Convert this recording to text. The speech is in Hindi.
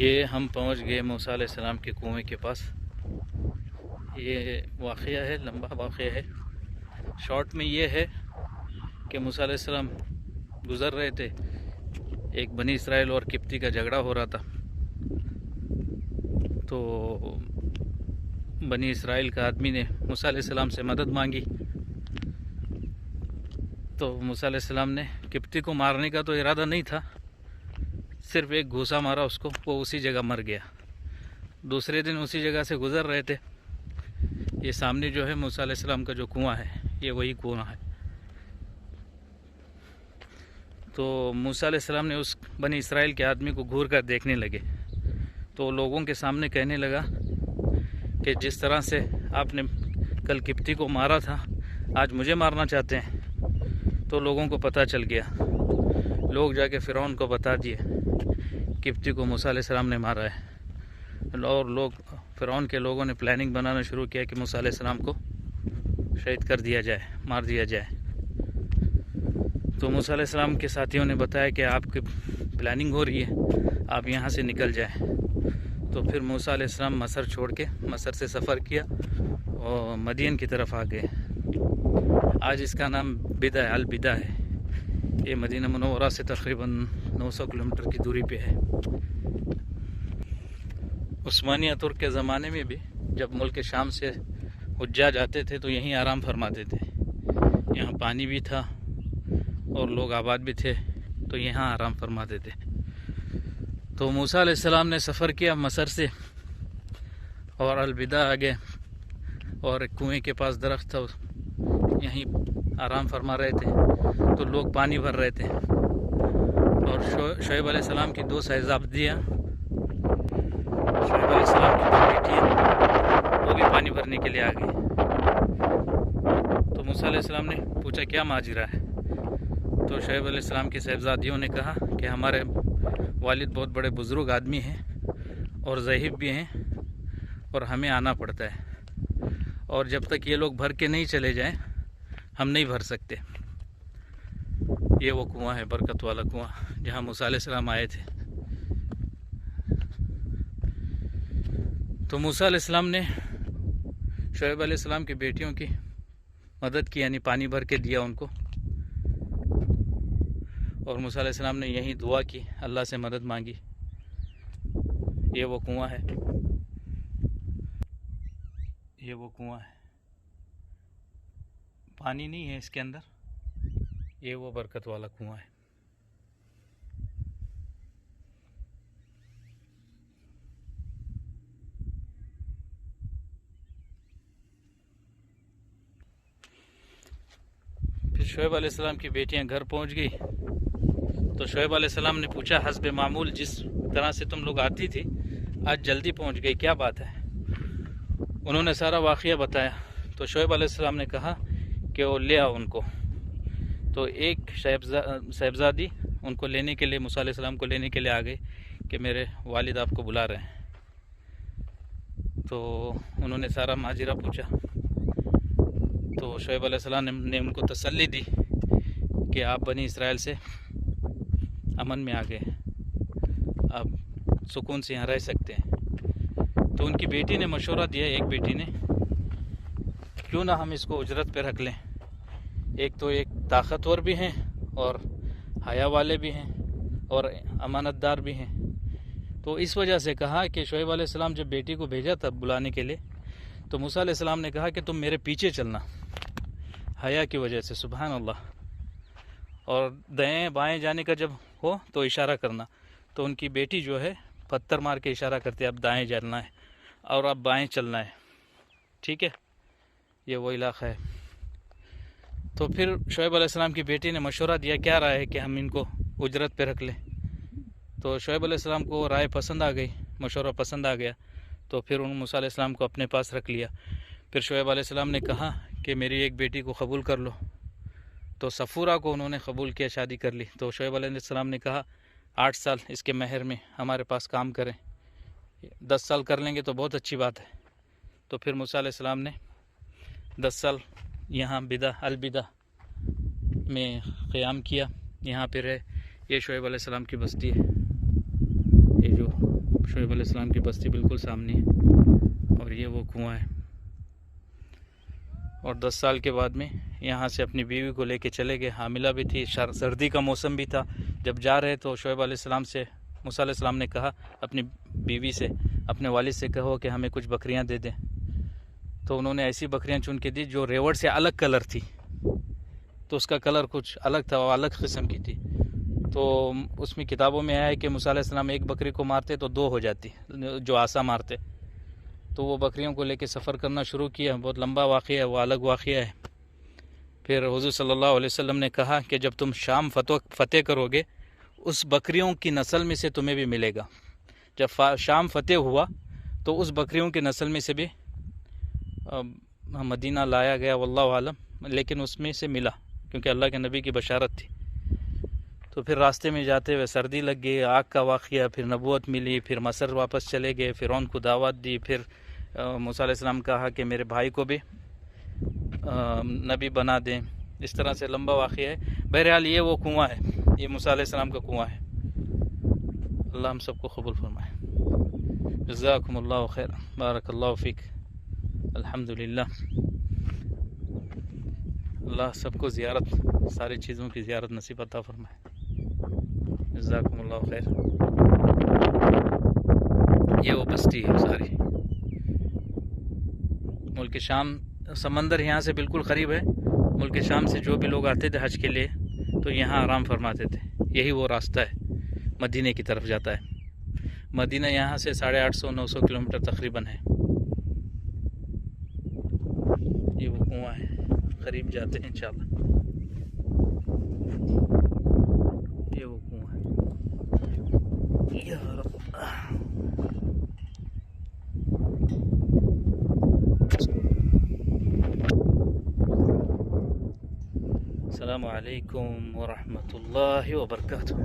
ये हम पहुंच गए मूसा अलैहिस्सलाम के कुएं के पास। ये वाक़या है, लंबा वाक़या है। शॉर्ट में ये है कि मूसा अलैहिस्सलाम गुज़र रहे थे, एक बनी इसराइल और किप्ती का झगड़ा हो रहा था। तो बनी इसराइल का आदमी ने मूसा अलैहिस्सलाम से मदद मांगी। तो मूसा अलैहिस्सलाम ने किप्ती को मारने का तो इरादा नहीं था, सिर्फ एक घूसा मारा उसको, वो उसी जगह मर गया। दूसरे दिन उसी जगह से गुज़र रहे थे। ये सामने जो है मूसा अलैहिस्सलाम का जो कुआं है, ये वही कुआं है। तो मूसा अलैहिस्सलाम ने उस बनी इसराइल के आदमी को घूर कर देखने लगे। तो लोगों के सामने कहने लगा कि जिस तरह से आपने कल किप्ती को मारा था, आज मुझे मारना चाहते हैं। तो लोगों को पता चल गया, लोग जाके फ़िरौन को बता दिए किप्ती को मूसा अलैहिस्सलाम ने मारा है। और लोग, फ़िरौन के लोगों ने प्लानिंग बनाना शुरू किया कि मूसा अलैहिस्सलाम को शहीद कर दिया जाए, मार दिया जाए। तो मूसा अलैहिस्सलाम के साथियों ने बताया कि आपकी प्लानिंग हो रही है, आप यहाँ से निकल जाएं। तो फिर मूसा अलैहिस्सलाम मसर छोड़ के मसर से सफ़र किया और मदीन की तरफ आ गए। आज इसका नाम बिदा अल बिदा है। ये मदीना मुनव्वरा से तकरीबन 900 किलोमीटर की दूरी पे है। उस्मानिया तुर्क के ज़माने में भी जब मुल्क शाम से हुज्जाज आते थे तो यहीं आराम फरमाते थे। यहाँ पानी भी था और लोग आबाद भी थे, तो यहाँ आराम फरमाते थे। तो मूसा अलैहिस्सलाम ने सफ़र किया मसर से और अलविदा आ गए, और एक कुएँ के पास दरख्त था, यहीं आराम फरमा रहे थे। तो लोग पानी भर रहे थे और शुएब अलैहिस्सलाम की दो शहज़ादियाँ, शुएब अलैहिस्सलाम की दो बेटियाँ, वो भी पानी भरने के लिए आ गई। तो मूसा अलैहिस्सलाम ने पूछा क्या माजरा है। तो शुएब अलैहिस्सलाम की शहज़ादियों ने कहा कि हमारे वालिद बहुत बड़े बुज़ुर्ग आदमी हैं और ज़हीफ़ भी हैं और हमें आना पड़ता है, और जब तक ये लोग भर के नहीं चले जाएं हम नहीं भर सकते। ये वो कुआं है, बरकत वाला कुआं, जहाँ मूसा अलैहिस्सलाम आए थे। तो मूसा अलैहिस्सलाम ने शुएब अलैहिस्सलाम की बेटियों की मदद की, यानी पानी भर के दिया उनको। और मूसा अलैहिस्सलाम ने यहीं दुआ की, अल्लाह से मदद मांगी। ये वो कुआं है, ये वो कुआं है। पानी नहीं है इसके अंदर, ये वो बरकत वाला कुआं है। फिर शुएब अलैहिस्सलाम की बेटियां घर पहुंच गई। तो शुएब अलैहिस्सलाम ने पूछा, हस्बे मामूल जिस तरह से तुम लोग आती थी, आज जल्दी पहुंच गई, क्या बात है। उन्होंने सारा वाक़या बताया। तो शुएब अलैहिस्सलाम ने कहा कि वो ले आओ उनको। तो एक साहिबजादी उनको लेने के लिए, मूसा अलैहिस्सलाम को लेने के लिए आ गई कि मेरे वालिद आपको बुला रहे हैं। तो उन्होंने सारा माजरा पूछा। तो शुएब अलैहिस्सलाम ने उनको तसल्ली दी कि आप बनी इसराइल से अमन में आ गए, आप सुकून से यहाँ रह सकते हैं। तो उनकी बेटी ने मशवरा दिया, एक बेटी ने, क्यों ना हम इसको उजरत पे रख लें। एक तो एक ताकतवर भी हैं और हया वाले भी हैं और अमानतदार भी हैं। तो इस वजह से कहा कि शुएब अलैहिस्सलाम जब बेटी को भेजा था बुलाने के लिए, तो मूसा अलैहिस्सलाम ने कहा कि तुम मेरे पीछे चलना, हया की वजह से, सुभान अल्लाह। और दाएं बाएं जाने का जब हो तो इशारा करना। तो उनकी बेटी जो है पत्थर मार के इशारा करती है, अब दाएं जाना है और अब बाएं चलना है, ठीक है, ये वो इलाक़ा है। तो फिर शुएब अलैहिस्सलाम की बेटी ने मशवरा दिया, क्या राय है कि हम इनको उजरत पे रख लें। तो शुएब अलैहिस्सलाम को राय पसंद आ गई, मशवरा पसंद आ गया। तो फिर उन मूसा अलैहिस्सलाम को अपने पास रख लिया। फिर शुएब अलैहिस्सलाम ने कहा कि मेरी एक बेटी को कबूल कर लो। तो सफ़ूरा को उन्होंने कबूल किया, शादी कर ली। तो शुएब अलैहिस्सलाम ने कहा 8 साल इसके महर में हमारे पास काम करें, 10 साल कर लेंगे तो बहुत अच्छी बात है। तो फिर मूसा अलैहिस्सलाम ने 10 साल यहाँ बिदा अल बिदा में क़याम किया, यहाँ पर है। ये शुएब अलैहिस्सलाम की बस्ती है, ये जो शोएब अलैहिस्सलाम की बस्ती बिल्कुल सामने है और ये वो कुआं है। और 10 साल के बाद में यहाँ से अपनी बीवी को लेके चले गए। हामिला भी थी, सर्दी का मौसम भी था। जब जा रहे तो शोएब अलैहिस्सलाम से मूसा अलैहिस्सलाम ने कहा अपनी बीवी से, अपने वालिद से कहो कि हमें कुछ बकरियाँ दे दें। तो उन्होंने ऐसी बकरियाँ चुन के दी जो रेवड़ से अलग कलर थी, तो उसका कलर कुछ अलग था, वो अलग किस्म की थी। तो उसमें किताबों में आया है कि मूसा अलैहिस्सलाम एक बकरी को मारते तो 2 हो जाती, जो आसा मारते। तो वो बकरियों को लेके सफ़र करना शुरू किया। बहुत लंबा वाक़या है, वो अलग वाक़या है। फिर हुज़ूर सल्लल्लाहु अलैहि वसल्लम ने कहा कि जब तुम शाम फ़तेह करोगे, उस बकरियों की नस्ल में से तुम्हें भी मिलेगा। जब शाम फ़तेह हुआ तो उस बकरियों की नस्ल में से भी मदीना लाया गया, वल्लाहु आलम, लेकिन उसमें से मिला, क्योंकि अल्लाह के नबी की बशारत थी। तो फिर रास्ते में जाते हुए सर्दी लग गई, आग का वाक़या, फिर नबूवत मिली, फिर मसर वापस चले गए, फिर उनको दावत दी। फिर मूसा अलैहिस्सलाम कहा कि मेरे भाई को भी नबी बना दें। इस तरह से लंबा वाक़या है। बहरहाल ये वो कुआं है, ये मूसा अलैहिस्सलाम का कुआं है। अल्लाह हम सबको कबूल फरमाए। जज़ाकुमुल्लाहु खैर, बारकल्लाहु फ़ीक। अल्हम्दुलिल्लाह, अल्लाह सबको ज़ियारत, सारी चीज़ों की ज़ियारत नसीब अता फरमाए। जज़ाकुमुल्लाहु खैर। ये वो बस्ती है सारी, मुल्क शाम, समंदर यहाँ से बिल्कुल क़रीब है। मुल्क शाम से जो भी लोग आते थे हज के लिए तो यहाँ आराम फरमाते थे। यही वो रास्ता है, मदीने की तरफ जाता है। मदीना यहाँ से 850-900 किलोमीटर तकरीबन है। ये वो कुआं है, करीब जाते हैं इंशाल्लाह। ये वो कुआं है। या रब, अस्सलामु अलैकुम व रहमतुल्लाहि व बरकातुहू।